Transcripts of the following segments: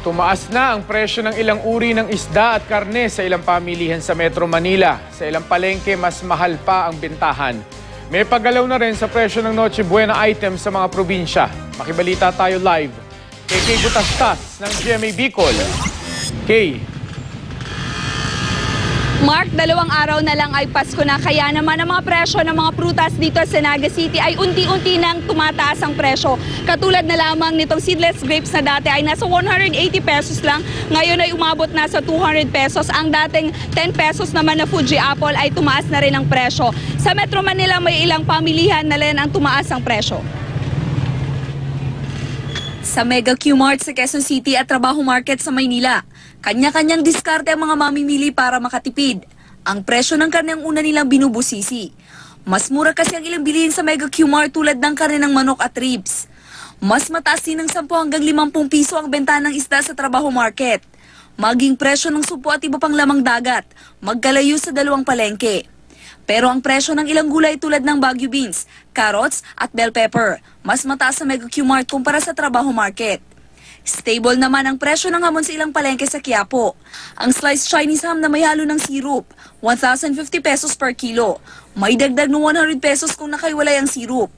Tumaas na ang presyo ng ilang uri ng isda at karne sa ilang pamilihan sa Metro Manila. Sa ilang palengke, mas mahal pa ang bentahan. May paggalaw na rin sa presyo ng Noche Buena items sa mga probinsya. Makibalita tayo live kay Kay Butastas ng GMA Bicol. Kay. Mark, 2 araw na lang ay Pasko na, kaya naman ang mga presyo ng mga prutas dito sa Naga City ay unti-unti nang tumataas ang presyo. Katulad na lamang nitong seedless grapes na dati ay nasa 180 pesos lang, ngayon ay umabot na sa 200 pesos. Ang dating 10 pesos naman na Fuji apple ay tumaas na rin ang presyo. Sa Metro Manila may ilang pamilihan na rin ang tumaas ang presyo. Sa Mega Q-Mart sa Quezon City at Trabaho Market sa Maynila, kanya-kanyang diskarte ang mga mamimili para makatipid. Ang presyo ng karne ang una nilang binubusisi. Mas mura kasi ang ilang bilihin sa Mega Q-Mart tulad ng karne ng manok at ribs. Mas mataas din ng 10 hanggang 50 piso ang benta ng isda sa Trabaho Market. Maging presyo ng supo at iba pang lamang dagat, magkalayo sa dalawang palengke. Pero ang presyo ng ilang gulay tulad ng Baguio beans, carrots at bell pepper, mas mataas sa Mega Q-Mart kumpara sa Trabaho Market. Stable naman ang presyo ng hamon sa ilang palengke sa Quiapo. Ang sliced Chinese ham na may halo ng sirup, 1,050 pesos per kilo. May dagdag ng 100 pesos kung nakaiwalay ang sirup.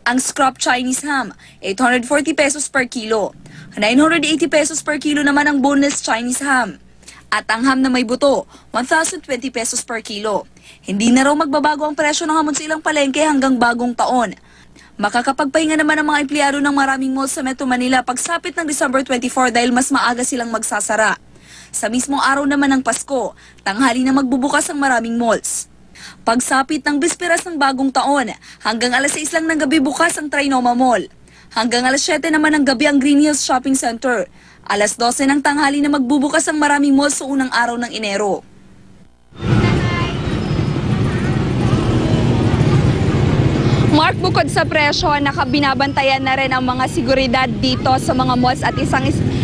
Ang scrap Chinese ham, 840 pesos per kilo. 980 pesos per kilo naman ang boneless Chinese ham. At ang ham na may buto, 1,020 pesos per kilo. Hindi na raw magbabago ang presyo ng hamon sa ilang palengke hanggang bagong taon. Makakapagpahinga naman ang mga empleyado ng maraming malls sa Metro Manila pagsapit ng December 24 dahil mas maaga silang magsasara. Sa mismong araw naman ng Pasko, tanghali na magbubukas ang maraming malls. Pagsapit ng bisperas ng bagong taon, hanggang alas 6 lang ng gabi bukas ang Trinoma Mall. Hanggang alas 7 naman ng gabi ang Green Hills Shopping Center. Alas 12 ng tanghali na magbubukas ang maraming malls sa unang araw ng Enero. Mark, bukod sa presyo, nakabinabantayan na rin ang mga seguridad dito sa mga malls at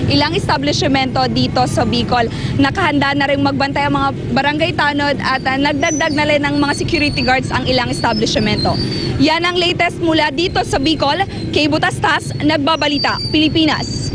ilang establishmento dito sa Bicol. Nakahanda na rin magbantay ang mga barangay tanod at nagdagdag na rin ng mga security guards ang ilang establishmento. Yan ang latest mula dito sa Bicol. Kay Butastas, Nagbabalita, Pilipinas.